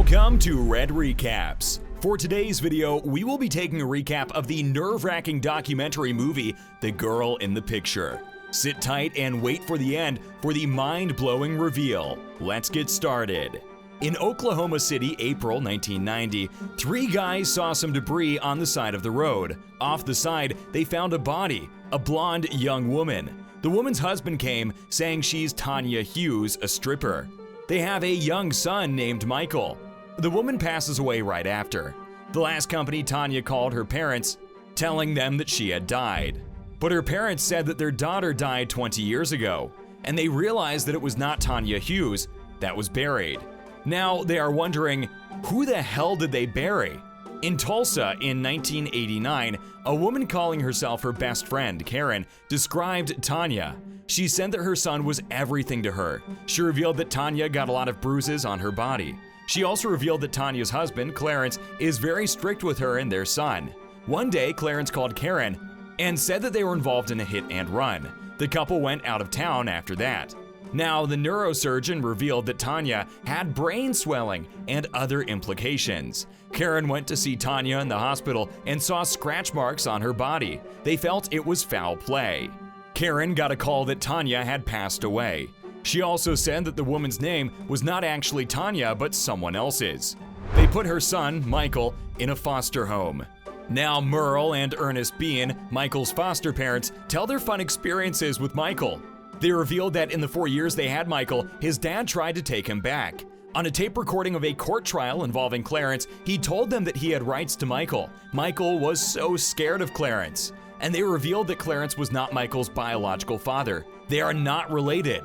Welcome to Red Recaps. For today's video, we will be taking a recap of the nerve-wracking documentary movie, The Girl in the Picture. Sit tight and wait for the end for the mind-blowing reveal. Let's get started. In Oklahoma City, April 1990, three guys saw some debris on the side of the road. Off the side, they found a body, a blonde young woman. The woman's husband came, saying she's Tanya Hughes, a stripper. They have a young son named Michael. The woman passes away right after. The last company Tanya called her parents, telling them that she had died. But her parents said that their daughter died 20 years ago, and they realized that it was not Tanya Hughes that was buried. Now they are wondering, who the hell did they bury? In Tulsa in 1989, a woman calling herself her best friend, Karen, described Tanya. She said that her son was everything to her. She revealed that Tanya got a lot of bruises on her body. She also revealed that Tanya's husband, Clarence, is very strict with her and their son. One day, Clarence called Karen and said that they were involved in a hit and run. The couple went out of town after that. Now, the neurosurgeon revealed that Tanya had brain swelling and other implications. Karen went to see Tanya in the hospital and saw scratch marks on her body. They felt it was foul play. Karen got a call that Tanya had passed away. She also said that the woman's name was not actually Tanya, but someone else's. They put her son, Michael, in a foster home. Now Merle and Ernest Bean, Michael's foster parents, tell their fun experiences with Michael. They revealed that in the 4 years they had Michael, his dad tried to take him back. On a tape recording of a court trial involving Clarence, he told them that he had rights to Michael. Michael was so scared of Clarence. And they revealed that Clarence was not Michael's biological father. They are not related.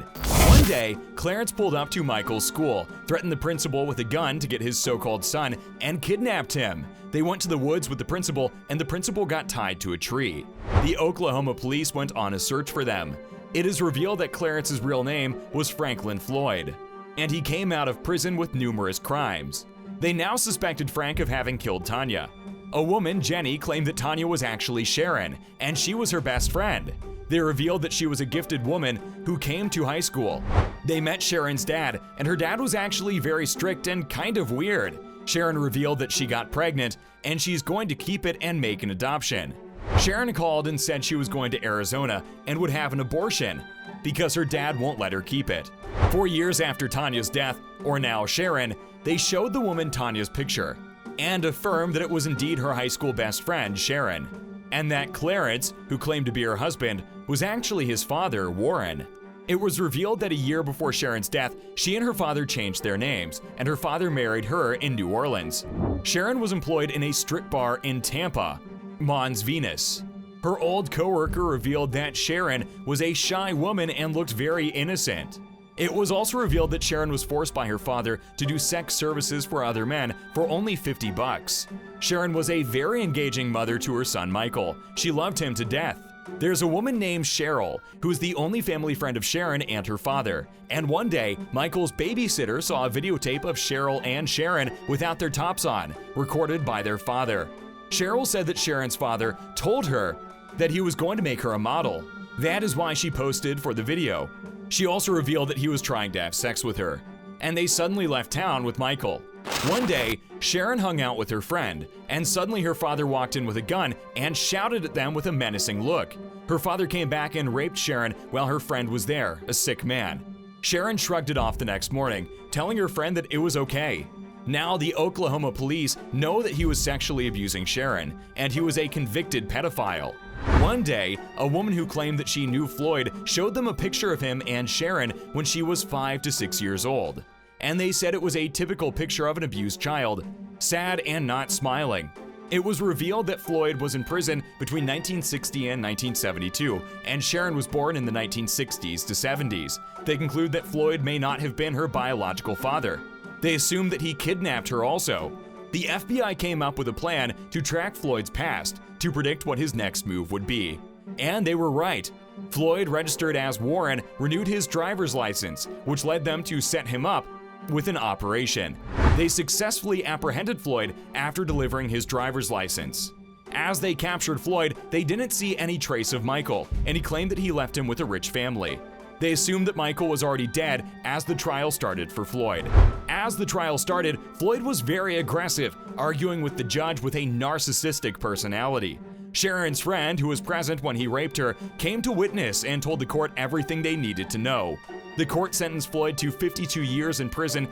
One day, Clarence pulled up to Michael's school, threatened the principal with a gun to get his so-called son, and kidnapped him. They went to the woods with the principal, and the principal got tied to a tree. The Oklahoma police went on a search for them. It is revealed that Clarence's real name was Franklin Floyd, and he came out of prison with numerous crimes. They now suspected Frank of having killed Tanya. A woman, Jenny, claimed that Tanya was actually Sharon, and she was her best friend. They revealed that she was a gifted woman who came to high school. They met Sharon's dad, and her dad was actually very strict and kind of weird. Sharon revealed that she got pregnant, and she's going to keep it and make an adoption. Sharon called and said she was going to Arizona and would have an abortion because her dad won't let her keep it. 4 years after Tanya's death, or now Sharon, they showed the woman Tanya's picture and affirmed that it was indeed her high school best friend, Sharon, and that Clarence, who claimed to be her husband, was actually his father, Warren. It was revealed that a year before Sharon's death, she and her father changed their names, and her father married her in New Orleans. Sharon was employed in a strip bar in Tampa, Mons Venus. Her old coworker revealed that Sharon was a shy woman and looked very innocent. It was also revealed that Sharon was forced by her father to do sex services for other men for only $50. Sharon was a very engaging mother to her son Michael. She loved him to death. There's a woman named Cheryl, who is the only family friend of Sharon and her father. And one day, Michael's babysitter saw a videotape of Cheryl and Sharon without their tops on, recorded by their father. Cheryl said that Sharon's father told her that he was going to make her a model. That is why she posted for the video. She also revealed that he was trying to have sex with her, and they suddenly left town with Michael. One day, Sharon hung out with her friend, and suddenly her father walked in with a gun and shouted at them with a menacing look. Her father came back and raped Sharon while her friend was there, a sick man. Sharon shrugged it off the next morning, telling her friend that it was okay. Now the Oklahoma police know that he was sexually abusing Sharon, and he was a convicted pedophile. One day, a woman who claimed that she knew Floyd showed them a picture of him and Sharon when she was 5 to 6 years old. And they said it was a typical picture of an abused child, sad and not smiling. It was revealed that Floyd was in prison between 1960 and 1972, and Sharon was born in the 1960s to 70s. They conclude that Floyd may not have been her biological father. They assumed that he kidnapped her also. The FBI came up with a plan to track Floyd's past to predict what his next move would be. And they were right. Floyd, registered as Warren, renewed his driver's license, which led them to set him up with an operation. They successfully apprehended Floyd after delivering his driver's license. As they captured Floyd, they didn't see any trace of Michael, and he claimed that he left him with a rich family. They assumed that Michael was already dead as the trial started for Floyd. As the trial started, Floyd was very aggressive, arguing with the judge with a narcissistic personality. Sharon's friend, who was present when he raped her, came to witness and told the court everything they needed to know. The court sentenced Floyd to 52 years in prison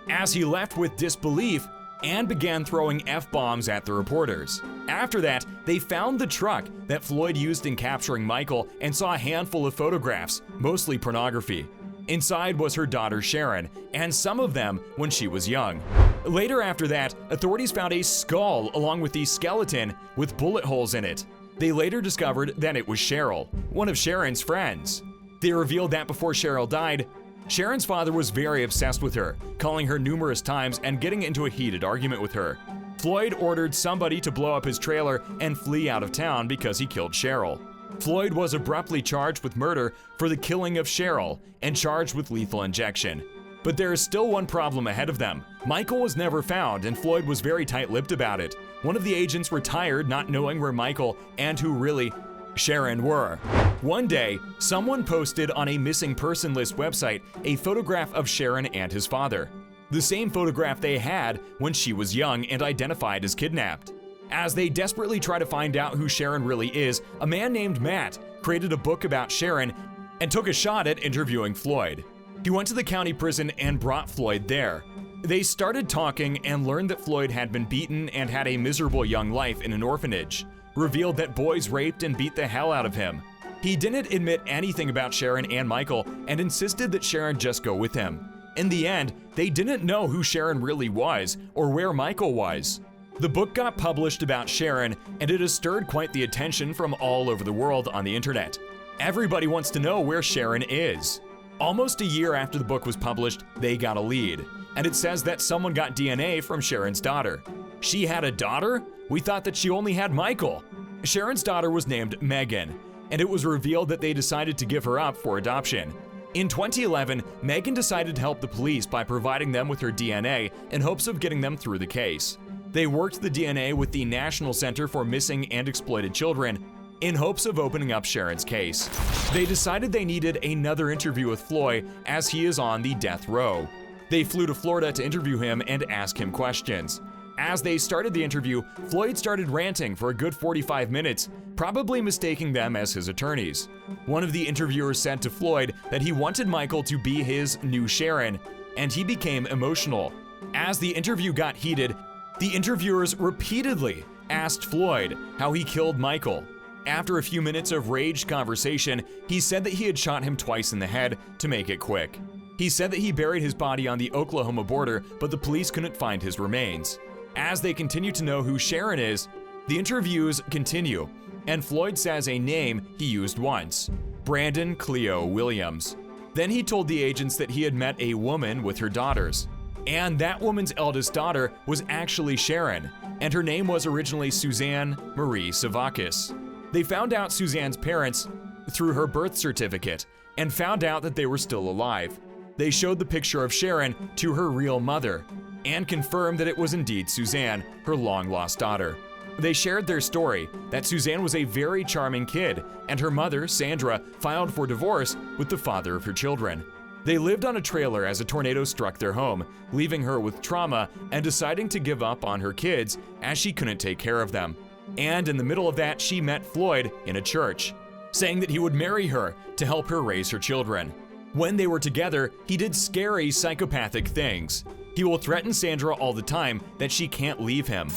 as he left with disbelief and began throwing F-bombs at the reporters. After that, they found the truck that Floyd used in capturing Michael and saw a handful of photographs, mostly pornography. Inside was her daughter Sharon, and some of them when she was young. Later after that, authorities found a skull along with the skeleton with bullet holes in it. They later discovered that it was Cheryl, one of Sharon's friends. They revealed that before Cheryl died, Sharon's father was very obsessed with her, calling her numerous times and getting into a heated argument with her. Floyd ordered somebody to blow up his trailer and flee out of town because he killed Cheryl. Floyd was abruptly charged with murder for the killing of Cheryl and charged with lethal injection. But there is still one problem ahead of them. Michael was never found, and Floyd was very tight-lipped about it. One of the agents retired not knowing where Michael and who really Sharon were. One day, someone posted on a missing person list website a photograph of Sharon and his father. The same photograph they had when she was young and identified as kidnapped. As they desperately try to find out who Sharon really is, a man named Matt created a book about Sharon and took a shot at interviewing Floyd. He went to the county prison and brought Floyd there. They started talking and learned that Floyd had been beaten and had a miserable young life in an orphanage. Revealed that boys raped and beat the hell out of him. He didn't admit anything about Sharon and Michael and insisted that Sharon just go with him. In the end, they didn't know who Sharon really was or where Michael was. The book got published about Sharon, and it has stirred quite the attention from all over the world on the internet. Everybody wants to know where Sharon is. Almost a year after the book was published, they got a lead, and it says that someone got DNA from Sharon's daughter. She had a daughter? We thought that she only had Michael. Sharon's daughter was named Megan, and it was revealed that they decided to give her up for adoption. In 2011, Megan decided to help the police by providing them with her DNA in hopes of getting them through the case. They worked the DNA with the National Center for Missing and Exploited Children in hopes of opening up Sharon's case. They decided they needed another interview with Floyd as he is on the death row. They flew to Florida to interview him and ask him questions. As they started the interview, Floyd started ranting for a good 45 minutes, probably mistaking them as his attorneys. One of the interviewers said to Floyd that he wanted Michael to be his new Sharon, and he became emotional. As the interview got heated, the interviewers repeatedly asked Floyd how he killed Michael. After a few minutes of raged conversation, he said that he had shot him twice in the head to make it quick. He said that he buried his body on the Oklahoma border, but the police couldn't find his remains. As they continue to know who Sharon is, the interviews continue, and Floyd says a name he used once, Brandon Cleo Williams. Then he told the agents that he had met a woman with her daughters, and that woman's eldest daughter was actually Sharon, and her name was originally Suzanne Marie Savakis. They found out Suzanne's parents through her birth certificate and found out that they were still alive. They showed the picture of Sharon to her real mother and confirmed that it was indeed Suzanne, her long-lost daughter. They shared their story, that Suzanne was a very charming kid, and her mother, Sandra, filed for divorce with the father of her children. They lived on a trailer as a tornado struck their home, leaving her with trauma and deciding to give up on her kids as she couldn't take care of them. And in the middle of that, she met Floyd in a church, saying that he would marry her to help her raise her children. When they were together, he did scary psychopathic things. He will threaten Sandra all the time that she can't leave him.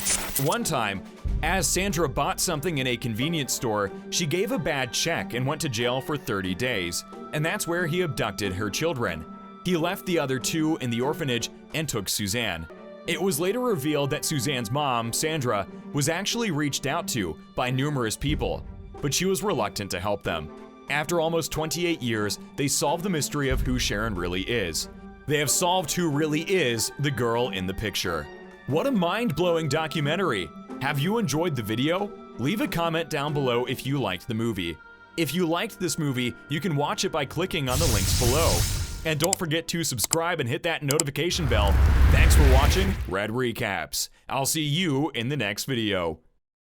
One time, as Sandra bought something in a convenience store, she gave a bad check and went to jail for 30 days, and that's where he abducted her children. He left the other two in the orphanage and took Suzanne. It was later revealed that Suzanne's mom, Sandra, was actually reached out to by numerous people, but she was reluctant to help them. After almost 28 years, they solved the mystery of who Sharon really is. They have solved who really is the girl in the picture. What a mind-blowing documentary! Have you enjoyed the video? Leave a comment down below if you liked the movie. If you liked this movie, you can watch it by clicking on the links below. And don't forget to subscribe and hit that notification bell. Thanks for watching Red Recaps. I'll see you in the next video.